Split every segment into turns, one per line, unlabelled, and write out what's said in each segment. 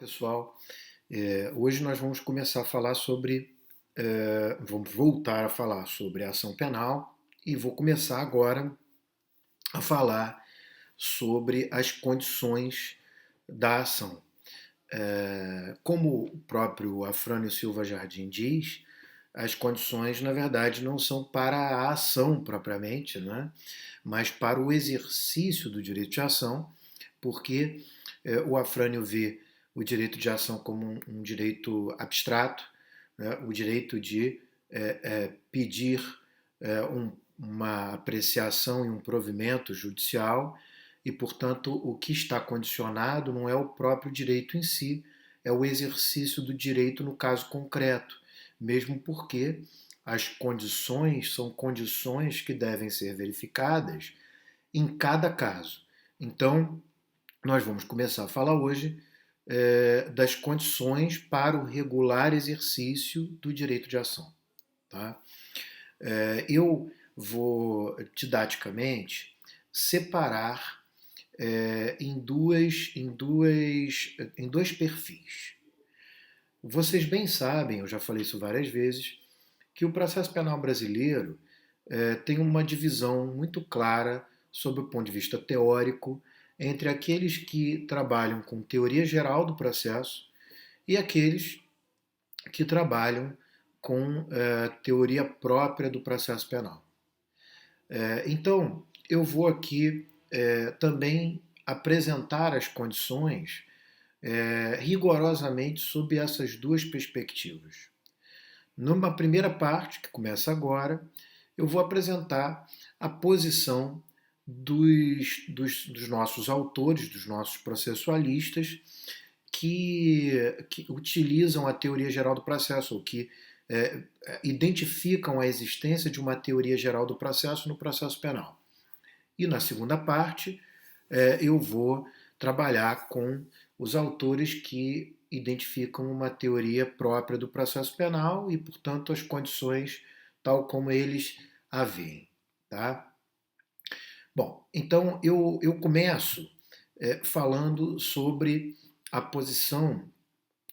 Pessoal, hoje nós vamos começar a falar sobre, vamos voltar a falar sobre a ação penal e vou começar agora a falar sobre as condições da ação. Como o próprio Afrânio Silva Jardim diz, as condições, na verdade, não são para a ação propriamente, né? Mas para o exercício do direito de ação, porque o Afrânio vê o direito de ação como um direito abstrato, né? O direito de pedir uma apreciação e um provimento judicial, e, portanto, o que está condicionado não é o próprio direito em si, é o exercício do direito no caso concreto, mesmo porque as condições são condições que devem ser verificadas em cada caso. Então, nós vamos começar a falar hoje das condições para o regular exercício do direito de ação. Tá? Eu vou, didaticamente, separar em dois perfis. Vocês bem sabem, eu já falei isso várias vezes, que o processo penal brasileiro tem uma divisão muito clara sob o ponto de vista teórico entre aqueles que trabalham com teoria geral do processo e aqueles que trabalham com teoria própria do processo penal. Então, eu vou aqui também apresentar as condições rigorosamente sob essas duas perspectivas. Numa primeira parte, que começa agora, eu vou apresentar a posição dos nossos autores, dos nossos processualistas, que utilizam a teoria geral do processo, ou que identificam a existência de uma teoria geral do processo no processo penal. E na segunda parte, eu vou trabalhar com os autores que identificam uma teoria própria do processo penal e, portanto, as condições tal como eles a veem. Tá? Bom, então eu começo falando sobre a posição,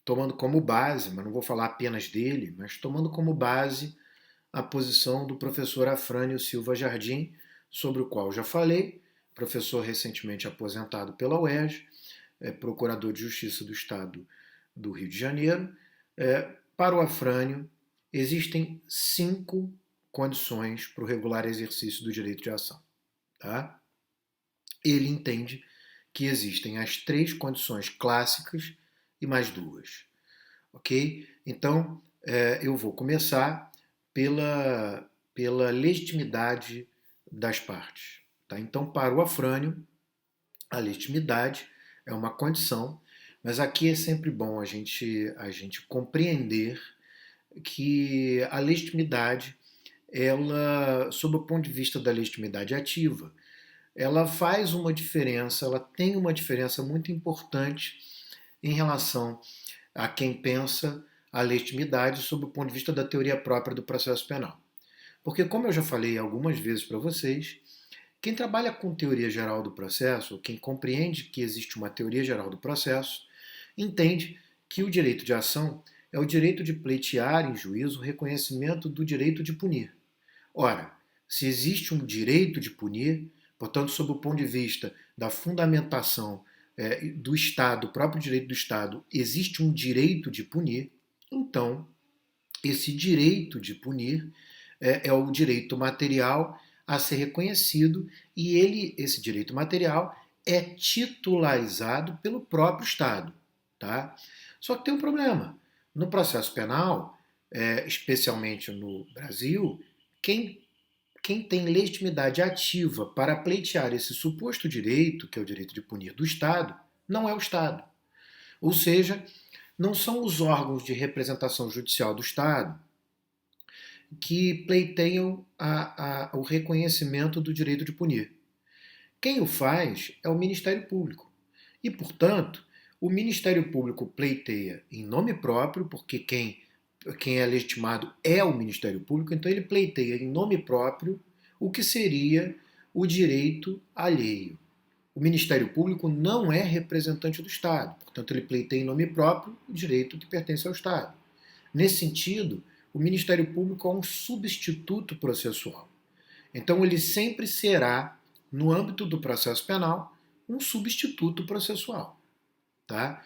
tomando como base, mas não vou falar apenas dele, mas tomando como base a posição do professor Afrânio Silva Jardim, sobre o qual já falei, professor recentemente aposentado pela UERJ, procurador de Justiça do Estado do Rio de Janeiro. Para o Afrânio, existem 5 condições para o regular exercício do direito de ação. Tá? Ele entende que existem as 3 condições clássicas e mais 2. Ok? Então, eu vou começar pela legitimidade das partes. Tá? Então, para o Afrânio, a legitimidade é uma condição, mas aqui é sempre bom a gente compreender que a legitimidade, ela, sob o ponto de vista da legitimidade ativa, ela faz uma diferença, ela tem uma diferença muito importante em relação a quem pensa a legitimidade sob o ponto de vista da teoria própria do processo penal. Porque, como eu já falei algumas vezes para vocês, quem trabalha com teoria geral do processo, quem compreende que existe uma teoria geral do processo, entende que o direito de ação é o direito de pleitear em juízo o reconhecimento do direito de punir. Ora, se existe um direito de punir, portanto, sob o ponto de vista da fundamentação do Estado, do próprio direito do Estado, existe um direito de punir, então esse direito de punir é o direito material a ser reconhecido e esse direito material é titularizado pelo próprio Estado. Tá? Só que tem um problema. No processo penal, especialmente no Brasil, quem tem legitimidade ativa para pleitear esse suposto direito, que é o direito de punir do Estado, não é o Estado. Ou seja, não são os órgãos de representação judicial do Estado que pleiteiam o reconhecimento do direito de punir. Quem o faz é o Ministério Público. E, portanto, o Ministério Público pleiteia em nome próprio, porque quem é legitimado é o Ministério Público, então ele pleiteia em nome próprio o que seria o direito alheio. o Ministério Público não é representante do Estado, portanto, ele pleiteia em nome próprio o direito que pertence ao Estado. Nesse sentido, o Ministério Público é um substituto processual. Então, ele sempre será, no âmbito do processo penal, um substituto processual. Tá?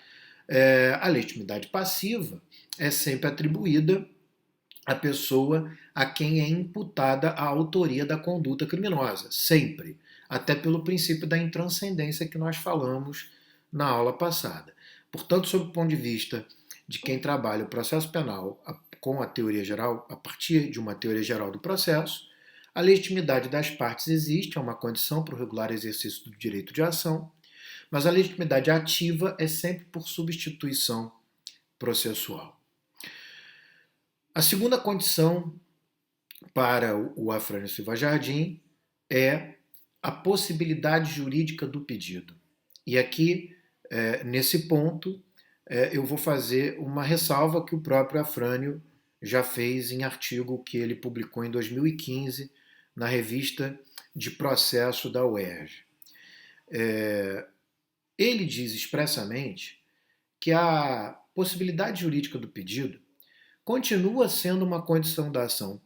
A legitimidade passiva é sempre atribuída à pessoa a quem é imputada a autoria da conduta criminosa, sempre, até pelo princípio da intranscendência que nós falamos na aula passada. Portanto, sob o ponto de vista de quem trabalha o processo penal com a teoria geral, a partir de uma teoria geral do processo, a legitimidade das partes existe, é uma condição para o regular exercício do direito de ação, mas a legitimidade ativa é sempre por substituição processual. A segunda condição para o Afrânio Silva Jardim é a possibilidade jurídica do pedido. E aqui, nesse ponto, eu vou fazer uma ressalva que o próprio Afrânio já fez em artigo que ele publicou em 2015 na revista de processo da UERJ. Ele diz expressamente que a possibilidade jurídica do pedido continua sendo uma condição da ação,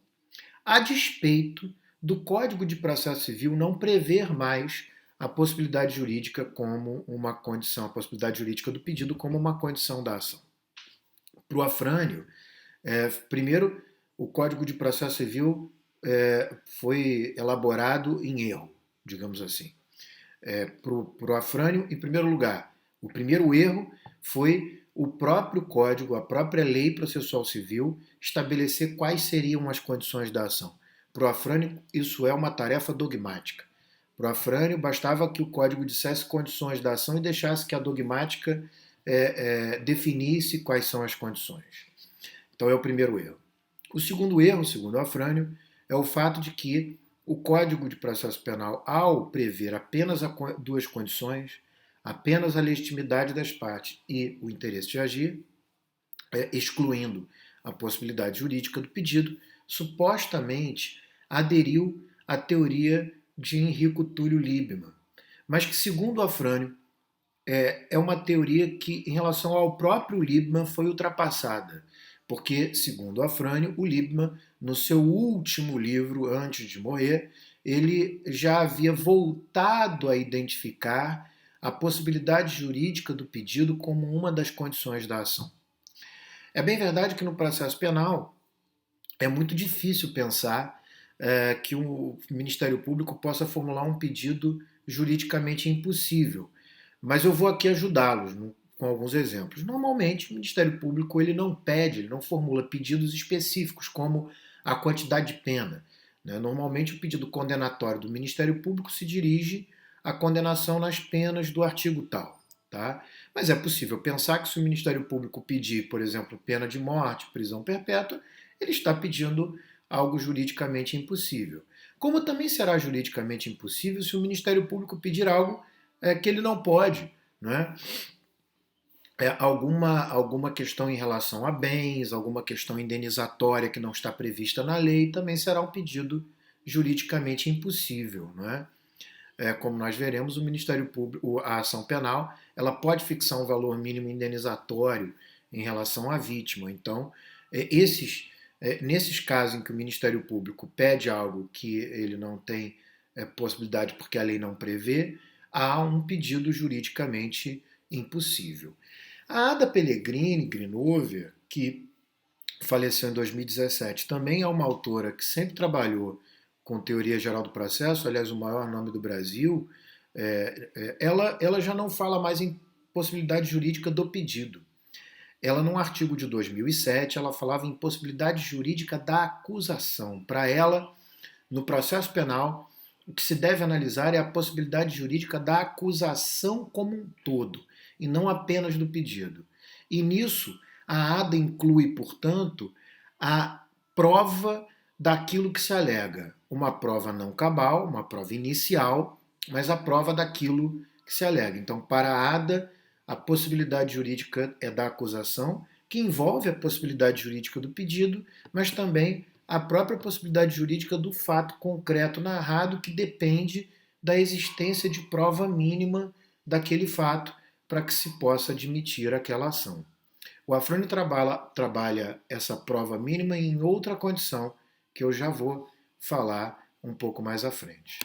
a despeito do Código de Processo Civil não prever mais a possibilidade jurídica como uma condição, a possibilidade jurídica do pedido como uma condição da ação. Para o Afrânio, primeiro, o Código de Processo Civil foi elaborado em erro, digamos assim. Para o Afrânio, em primeiro lugar, o primeiro erro foi o próprio Código, a própria Lei Processual Civil, estabelecer quais seriam as condições da ação. Para o Afrânio, isso é uma tarefa dogmática. Para o Afrânio, bastava que o Código dissesse condições da ação e deixasse que a dogmática definisse quais são as condições. Então é o primeiro erro. O segundo erro, segundo o Afrânio, é o fato de que o Código de Processo Penal, ao prever apenas duas condições, apenas a legitimidade das partes e o interesse de agir, excluindo a possibilidade jurídica do pedido, supostamente aderiu à teoria de Enrico Túlio Liebmann, mas que, segundo o Afrânio, é uma teoria que, em relação ao próprio Liebmann, foi ultrapassada, porque, segundo o Afrânio, o Liebmann, no seu último livro, antes de morrer, ele já havia voltado a identificar a possibilidade jurídica do pedido como uma das condições da ação. É bem verdade que no processo penal é muito difícil pensar que o Ministério Público possa formular um pedido juridicamente impossível, mas eu vou aqui ajudá-los com alguns exemplos. Normalmente, o Ministério Público ele não formula pedidos específicos, como a quantidade de pena. Normalmente, o pedido condenatório do Ministério Público se dirige à condenação nas penas do artigo tal. Tá? Mas é possível pensar que se o Ministério Público pedir, por exemplo, pena de morte, prisão perpétua, ele está pedindo algo juridicamente impossível. Como também será juridicamente impossível se o Ministério Público pedir algo que ele não pode, não é? Alguma questão em relação a bens, alguma questão indenizatória que não está prevista na lei, também será um pedido juridicamente impossível, não é? Como nós veremos, o Ministério Público, a ação penal, ela pode fixar um valor mínimo indenizatório em relação à vítima. Então, nesses casos em que o Ministério Público pede algo que ele não tem possibilidade porque a lei não prevê, há um pedido juridicamente impossível. A Ada Pellegrini Grinover, que faleceu em 2017, também é uma autora que sempre trabalhou com teoria geral do processo, aliás, o maior nome do Brasil. Ela já não fala mais em possibilidade jurídica do pedido. Ela, num artigo de 2007, ela falava em possibilidade jurídica da acusação. Para ela, no processo penal, o que se deve analisar é a possibilidade jurídica da acusação como um todo, e não apenas do pedido. E nisso, a ADA inclui, portanto, a prova daquilo que se alega. Uma prova não cabal, uma prova inicial, mas a prova daquilo que se alega. Então, para a ADA, a possibilidade jurídica é da acusação, que envolve a possibilidade jurídica do pedido, mas também a própria possibilidade jurídica do fato concreto narrado, que depende da existência de prova mínima daquele fato para que se possa admitir aquela ação. O Afrânio trabalha essa prova mínima em outra condição, que eu já vou falar um pouco mais à frente.